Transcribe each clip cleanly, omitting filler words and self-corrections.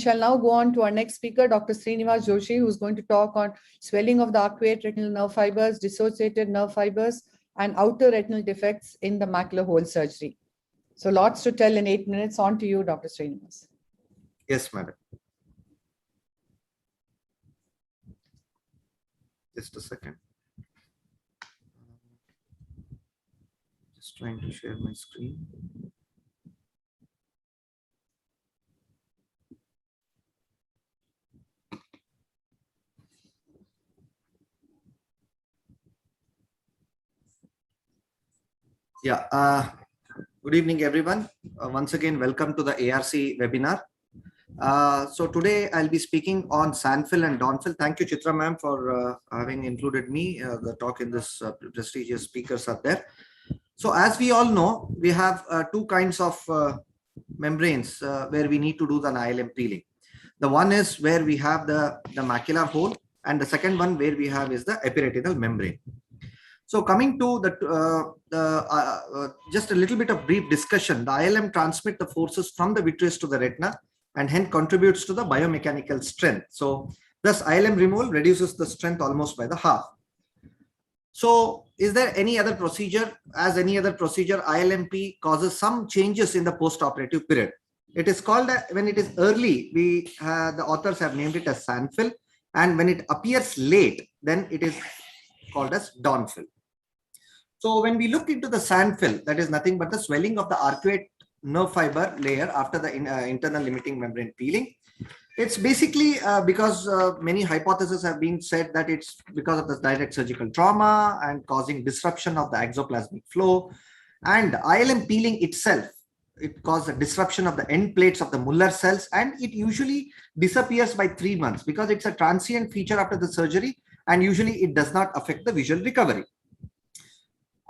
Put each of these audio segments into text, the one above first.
shall now go on to our next speaker, Dr. Srinivas Joshi, who's going to talk on swelling of the arcuate retinal nerve fibers, dissociated nerve fibers, and outer retinal defects in the macular hole surgery. So lots to tell in 8 minutes. On to you, Dr. Srinivas. Yes, madam. Just a second. Just trying to share my screen. Yeah, good evening, everyone. Once again, welcome to the ARC webinar. So today I'll be speaking on Sanfil and Donfil. Thank you, Chitra ma'am, for having included me. The talk in this prestigious speakers are there. So as we all know, we have two kinds of membranes where we need to do the ILM peeling. The one is where we have the macular hole, and the second one where we have is the epiretinal membrane. So coming to just a little bit of brief discussion, the ILM transmit the forces from the vitreous to the retina and hence contributes to the biomechanical strength. So thus ILM removal reduces the strength almost by the half. So is there any other procedure? As any other procedure, ILMP causes some changes in the post-operative period. It is called, when it is early, the authors have named it as Sanfil, and when it appears late, then it is called as Donfil. So when we look into the Sanfil, that is nothing but the swelling of the arcuate nerve fiber layer after the internal limiting membrane peeling. It's basically because many hypotheses have been said that it's because of the direct surgical trauma and causing disruption of the exoplasmic flow, and ILM peeling itself, it causes a disruption of the end plates of the Muller cells, and it usually disappears by 3 months because it's a transient feature after the surgery, and usually it does not affect the visual recovery.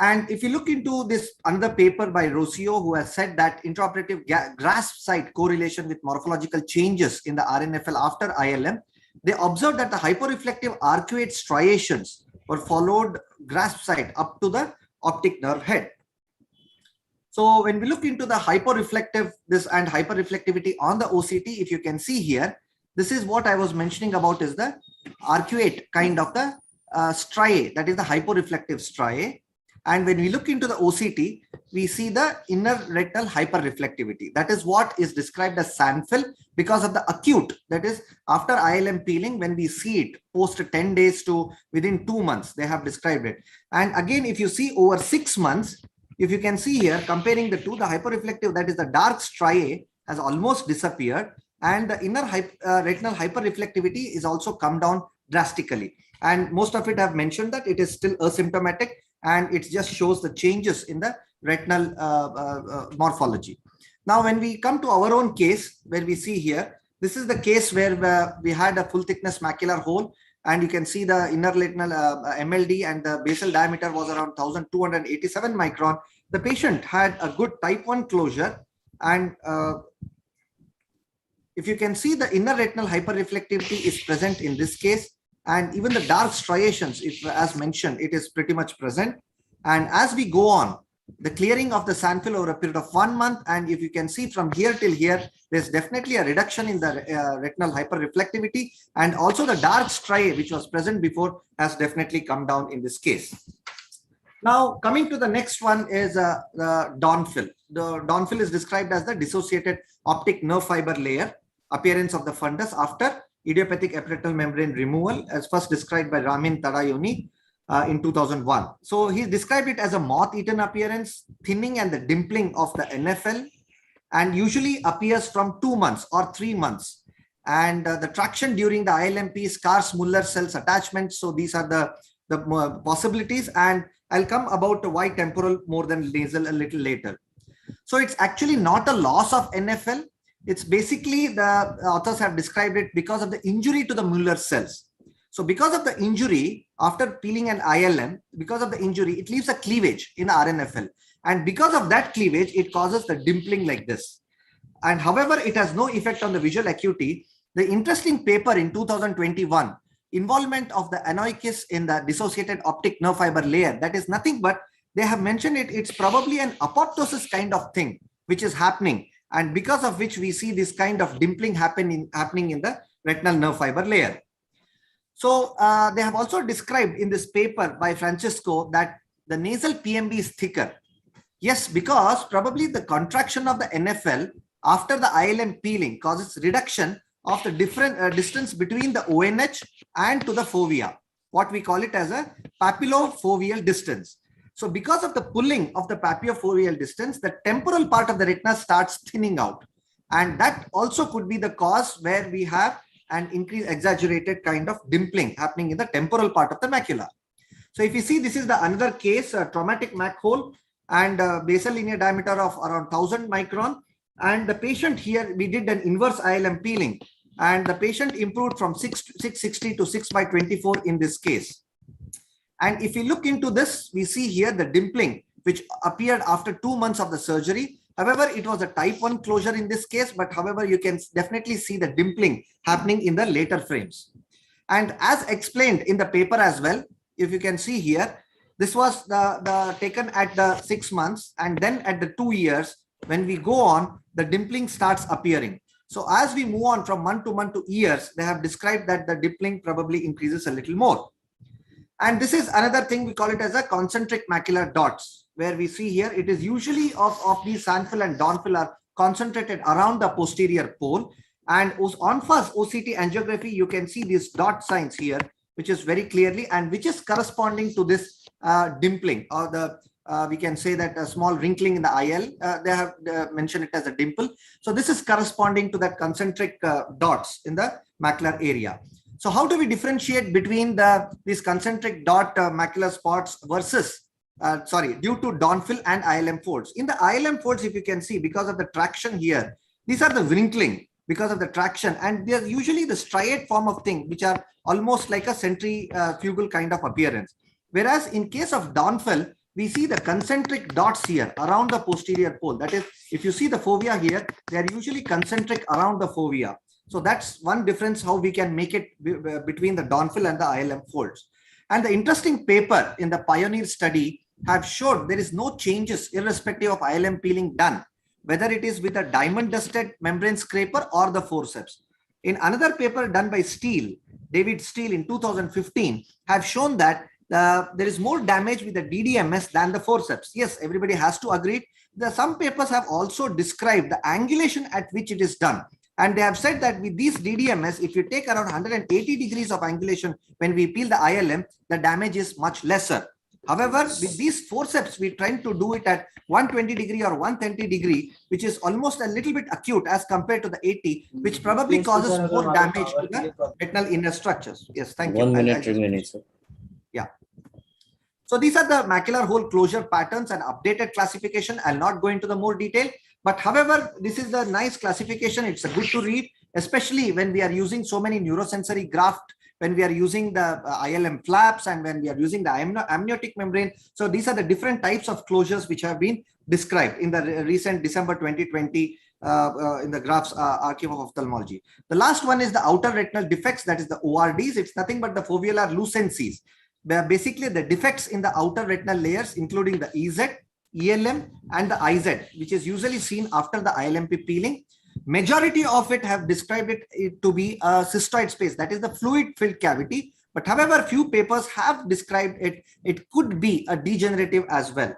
And if you look into this another paper by Rossio, who has said that intraoperative grasp site correlation with morphological changes in the RNFL after ILM, they observed that the hyporeflective arcuate striations were followed grasp site up to the optic nerve head. So when we look into the hyporeflective and hyperreflectivity on the OCT, if you can see here, this is what I was mentioning about is the arcuate kind of the striae, that is the hyporeflective striae. And when we look into the OCT, we see the inner retinal hyperreflectivity. That is what is described as Sanfil because of the acute, that is after ILM peeling, when we see it post 10 days to within 2 months, they have described it. And again, if you see over 6 months, if you can see here, comparing the two, the hyperreflective, that is the dark striae, has almost disappeared, and the inner retinal hyperreflectivity is also come down drastically. And most of it have mentioned that it is still asymptomatic, and it just shows the changes in the retinal morphology. Now, when we come to our own case, where we see here, this is the case where we had a full thickness macular hole, and you can see the inner retinal MLD, and the basal diameter was around 1287 micron. The patient had a good type 1 closure, and if you can see, the inner retinal hyperreflectivity is present in this case. And even the dark striations, as mentioned, it is pretty much present. And as we go on, the clearing of the Sanfil over a period of 1 month, and if you can see from here till here, there's definitely a reduction in the retinal hyperreflectivity, and also the dark striae, which was present before, has definitely come down in this case. Now, coming to the next one is the Donfil. The Donfil is described as the dissociated optic nerve fiber layer, appearance of the fundus after idiopathic epiretinal membrane removal, as first described by Ramin Tadayoni in 2001. So he described it as a moth-eaten appearance, thinning and the dimpling of the NFL, and usually appears from 2 months or 3 months. And the traction during the ILMP, scarce Muller cells attachment. So these are the possibilities, and I'll come about why temporal more than nasal a little later. So it's actually not a loss of NFL. It's basically, the authors have described it because of the injury to the Muller cells. So because of the injury, after peeling an ILM, because of the injury, it leaves a cleavage in RNFL. And because of that cleavage, it causes the dimpling like this. And however, it has no effect on the visual acuity. The interesting paper in 2021, involvement of the anoikis in the dissociated optic nerve fiber layer, that is nothing but, they have mentioned it, it's probably an apoptosis kind of thing, which is happening. and because of which we see this kind of dimpling happening in the retinal nerve fiber layer. So they have also described in this paper by Francisco that the nasal PMB is thicker. Yes, because probably the contraction of the NFL after the ILM peeling causes reduction of the different distance between the ONH and to the fovea, what we call it as a papillofoveal distance. So because of the pulling of the papillofoveal distance, the temporal part of the retina starts thinning out. And that also could be the cause where we have an increased exaggerated kind of dimpling happening in the temporal part of the macula. So if you see, this is the another case, a traumatic mac hole and basal linear diameter of around 1000 micron. And the patient here, we did an inverse ILM peeling, and the patient improved from 660 to 6/24 in this case. And if you look into this, we see here the dimpling, which appeared after 2 months of the surgery. However, it was a type 1 closure in this case, but however, you can definitely see the dimpling happening in the later frames. And as explained in the paper as well, if you can see here, this was the taken at the 6 months, and then at the 2 years, when we go on, the dimpling starts appearing. So as we move on from month to years, they have described that the dimpling probably increases a little more. And this is another thing, we call it as a concentric macular dots, where we see here, it is usually of these Sanfil and Donfil are concentrated around the posterior pole. And on first OCT angiography, you can see these dot signs here, which is very clearly, and which is corresponding to this dimpling, or the we can say that a small wrinkling in the IL. They have mentioned it as a dimple. So this is corresponding to that concentric dots in the macular area. So how do we differentiate between these concentric dot macular spots versus, due to Donfil and ILM folds? In the ILM folds, if you can see, because of the traction here, these are the wrinkling because of the traction, and they are usually the striate form of thing, which are almost like a centrifugal kind of appearance. Whereas in case of Donfil, we see the concentric dots here around the posterior pole. That is, if you see the fovea here, they are usually concentric around the fovea. So that's one difference how we can make it between the Donfil and the ILM folds. And the interesting paper in the Pioneer study have showed there is no changes irrespective of ILM peeling done, whether it is with a diamond dusted membrane scraper or the forceps. In another paper done by Steele, David Steele in 2015, have shown that there is more damage with the DDMS than the forceps. Yes, everybody has to agree. Some papers have also described the angulation at which it is done. And they have said that with these DDMS, if you take around 180 degrees of angulation when we peel the ILM, the damage is much lesser. However, with these forceps, we try to do it at 120 degree or 130 degree, which is almost a little bit acute as compared to the 80, which probably causes more damage to the retinal inner structures. Yes, thank you. 1 minute remaining, sir. Yeah. So these are the macular hole closure patterns and updated classification. I'll not go into the more detail, but however, this is the nice classification. It's a good to read, especially when we are using so many neurosensory graft, when we are using the ILM flaps, and when we are using the amniotic membrane. So these are the different types of closures which have been described in the recent December 2020 in the Graf's Archive of Ophthalmology. The last one is the outer retinal defects, that is the ORDs. It's nothing but the foveolar lucencies. Basically the defects in the outer retinal layers, including the EZ, ELM, and the IZ, which is usually seen after the ILMP peeling. Majority of it have described it to be a cystoid space, that is the fluid-filled cavity. But however, few papers have described it could be a degenerative as well.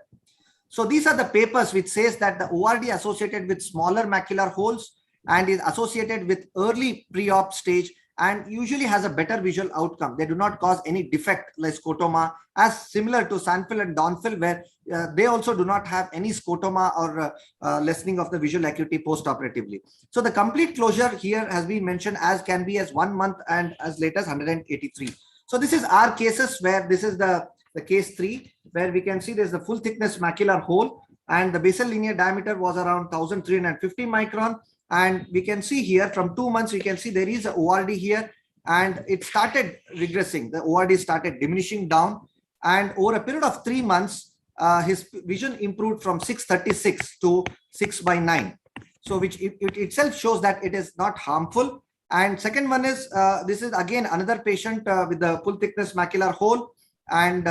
So these are the papers which says that the ORD associated with smaller macular holes and is associated with early pre-op stage and usually has a better visual outcome. They do not cause any defect like scotoma, as similar to Sanfil and Donfil, where they also do not have any scotoma or lessening of the visual acuity post-operatively. So the complete closure here has been mentioned as can be as 1 month and as late as 183. So this is our cases where this is the case 3, where we can see there's the full thickness macular hole and the basal linear diameter was around 1350 micron. And we can see here from 2 months, we can see there is a ORD here and it started regressing. The ORD started diminishing down, and over a period of 3 months, his vision improved from 636 to 6/9. So which it itself shows that it is not harmful. And second one is, this is again another patient with the full thickness macular hole. And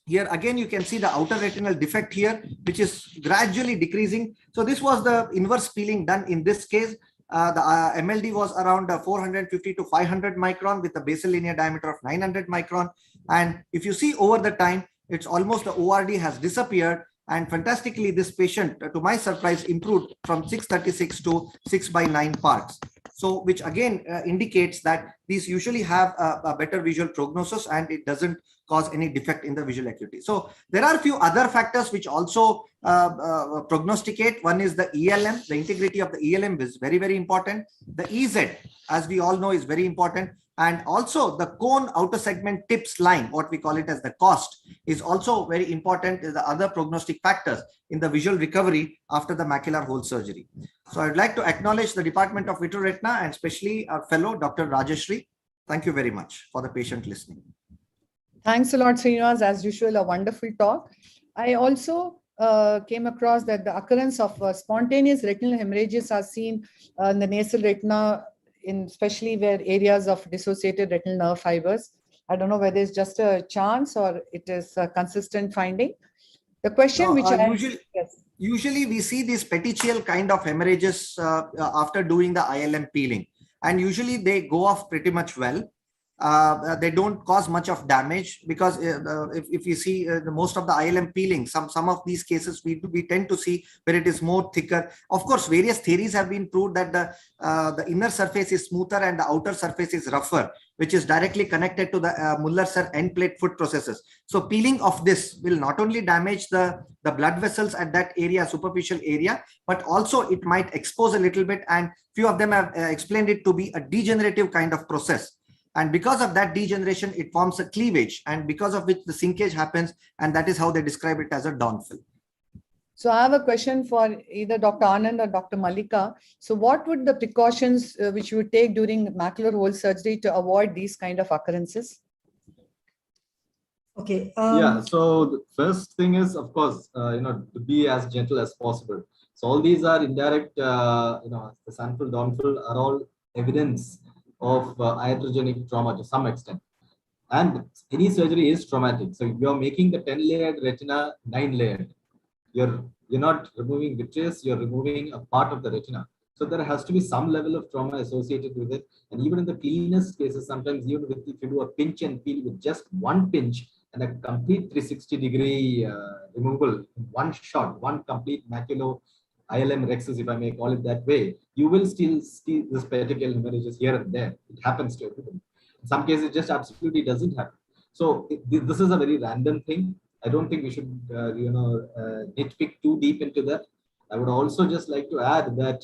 Here again, you can see the outer retinal defect here, which is gradually decreasing. So this was the inverse peeling done in this case. The MLD was around 450 to 500 micron with a basal linear diameter of 900 micron. And if you see over the time, it's almost the ORD has disappeared. And fantastically, this patient, to my surprise, improved from 636 to 6/9 parks. So which again indicates that these usually have a better visual prognosis and it doesn't cause any defect in the visual acuity. So there are a few other factors which also prognosticate. One is the ELM. The integrity of the ELM is very, very important. The EZ, as we all know, is very important. And also the cone outer segment tips line, what we call it as the COST, is also very important as the other prognostic factors in the visual recovery after the macular hole surgery. So I'd like to acknowledge the Department of Vitreoretina and especially our fellow Dr. Rajeshri. Thank you very much for the patient listening. Thanks a lot, Srinivas. As usual, a wonderful talk. I also came across that the occurrence of spontaneous retinal hemorrhages are seen in the nasal retina, especially where areas of dissociated retinal nerve fibers. I don't know whether it's just a chance or it is a consistent finding. The question No, which usually we see these petechial kind of hemorrhages after doing the ILM peeling, and usually they go off pretty much well. They don't cause much of damage because if you see most of the ILM peeling, some of these cases we tend to see where it is more thicker. Of course, various theories have been proved that the inner surface is smoother and the outer surface is rougher, which is directly connected to the Muller-Serre end plate foot processes. So peeling of this will not only damage the blood vessels at that area, superficial area, but also it might expose a little bit, and few of them have explained it to be a degenerative kind of process. And because of that degeneration, it forms a cleavage, and because of which the sinkage happens, and that is how they describe it as a downfill. So I have a question for either Dr. Anand or Dr. Mallika. So what would the precautions which you would take during macular hole surgery to avoid these kind of occurrences? Okay. Yeah. So the first thing is, of course, to be as gentle as possible. So all these are indirect, the sunfill, downfill are all evidence of iatrogenic trauma to some extent. And any surgery is traumatic. So you're making the 10-layered retina 9-layered. You're not removing vitreous, you're removing a part of the retina. So there has to be some level of trauma associated with it. And even in the cleanest cases, sometimes even if you do a pinch and peel with just one pinch and a complete 360-degree removal in one shot, one complete macular ILM rexus, if I may call it that way, you will still see this petechial hemorrhages here and there. It happens to everybody. In some cases, it just absolutely doesn't happen. So this is a very random thing. I don't think we should, nitpick too deep into that. I would also just like to add that,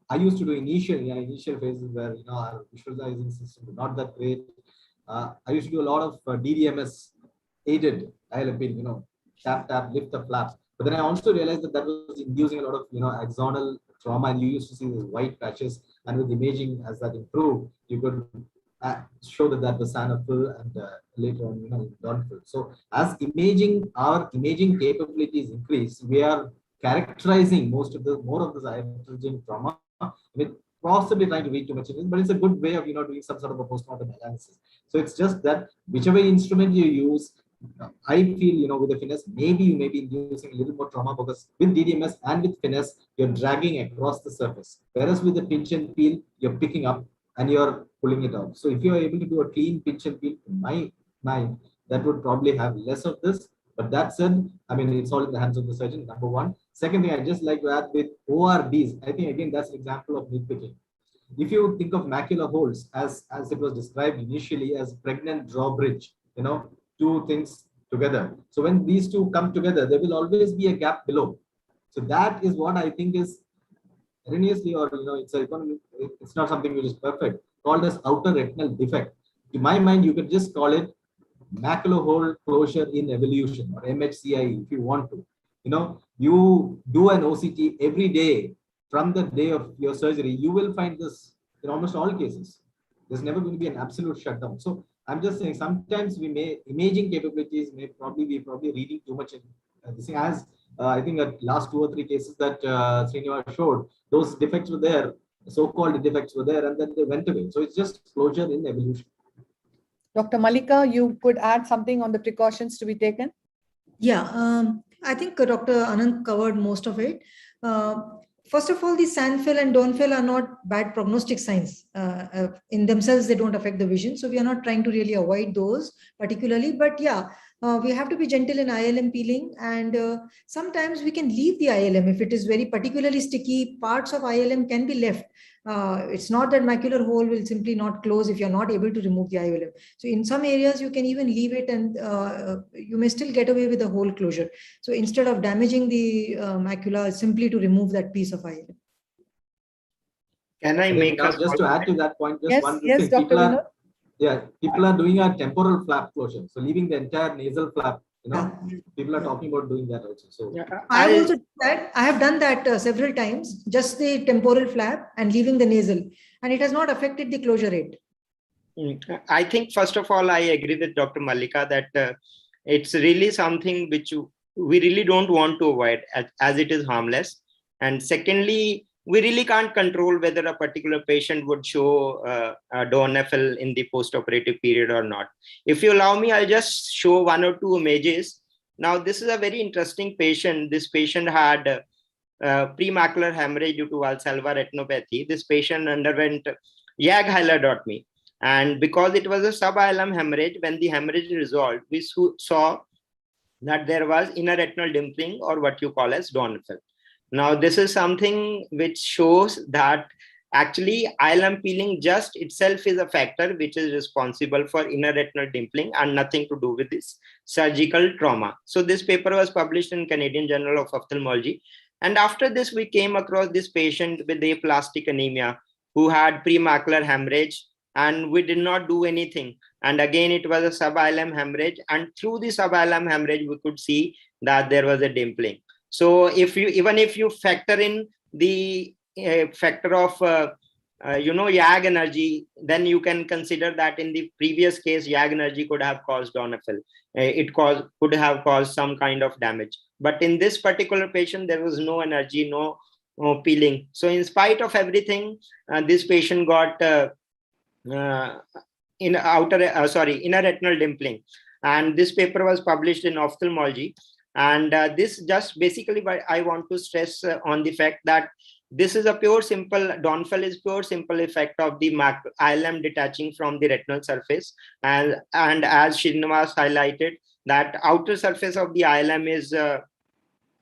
I used to do initial phases where, our visualizing system was not that great. I used to do a lot of DDMS aided ILM, tap, lift the flaps. But then I also realized that was inducing a lot of, axonal trauma, and you used to see these white patches. And with imaging, as that improved, you could show that was Sanofill and later on, downfill. So as our imaging capabilities increase, we are characterizing more of this iatrogenic trauma with possibly trying to read too much in it, but it's a good way of doing some sort of a postmortem analysis. So it's just that whichever instrument you use, I feel, with the finesse, maybe you may be inducing a little more trauma because with DDMS and with finesse, you're dragging across the surface. Whereas with the pinch and peel, you're picking up and you're pulling it out. So if you're able to do a clean pinch and peel, in my mind, that would probably have less of this. But that said, it's all in the hands of the surgeon, number one. Second thing, I'd just like to add with ORDs, I think, again, that's an example of nitpicking. If you think of macular holes, as it was described initially as pregnant drawbridge, two things together. So when these two come together, there will always be a gap below. So that is what I think is erroneously, or it's not something which is perfect, called as outer retinal defect. To my mind, you could just call it macular hole closure in evolution, or MHCI, if you want to. You do an OCT every day from the day of your surgery, you will find this in almost all cases. There's never going to be an absolute shutdown. So I'm just saying, sometimes imaging capabilities may be reading too much in this thing. As I think at last 2 or 3 cases that Srinivas showed, those defects were there, so-called defects were there, and then they went away. So it's just closure in evolution. Dr. Malika, you could add something on the precautions to be taken? Yeah, I think Dr. Anand covered most of it. First of all, the sand fill and dawn fill are not bad prognostic signs. In themselves, they don't affect the vision. So we are not trying to really avoid those particularly. But yeah, we have to be gentle in ILM peeling. And sometimes we can leave the ILM. If it is very particularly sticky, parts of ILM can be left. It's not that macular hole will simply not close if you're not able to remove the ILM. So in some areas, you can even leave it and you may still get away with a hole closure. So instead of damaging the macula, simply to remove that piece of ILM. Can I make Now, a just to add to that point, just Yes, one yes, thing. Dr. Vinod. People are doing a temporal flap closure. So leaving the entire nasal flap, people are talking about doing that also. So I have also done that. I have done that several times, just the temporal flap and leaving the nasal, and it has not affected the closure rate. I think, first of all, I agree with Dr. Malika that it's really something which we really don't want to avoid as it is harmless. And secondly, we really can't control whether a particular patient would show a Doerner-Fehl in the post-operative period or not. If you allow me, I'll just show one or two images. Now, this is a very interesting patient. This patient had premacular hemorrhage due to Valsalva retinopathy. This patient underwent YAG hyaloidectomy. And because it was a sub-ILM hemorrhage, when the hemorrhage resolved, we saw that there was inner retinal dimpling, or what you call as Doerner-Fehl. Now, this is something which shows that actually ILM peeling just itself is a factor which is responsible for inner retinal dimpling and nothing to do with this surgical trauma. So this paper was published in Canadian Journal of Ophthalmology. And after this, we came across this patient with aplastic anemia who had premacular hemorrhage, and we did not do anything. And again, it was a sub-ILM hemorrhage. And through the sub-ILM hemorrhage, we could see that there was a dimpling. So even if you factor in the factor of YAG energy, then you can consider that in the previous case, YAG energy could have caused Doerner-Fehl. It could have caused some kind of damage. But in this particular patient, there was no energy, no peeling. So in spite of everything, this patient got inner retinal dimpling. And this paper was published in Ophthalmology. And this just basically, I want to stress on the fact that this is a pure simple, Doerner-Fehl is pure simple effect of the ILM detaching from the retinal surface. And as Srinivas highlighted, that outer surface of the ILM is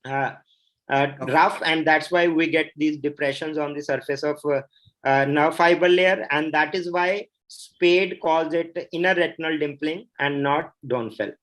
rough, and that's why we get these depressions on the surface of nerve fiber layer. And that is why Spade calls it inner retinal dimpling and not Doerner-Fehl.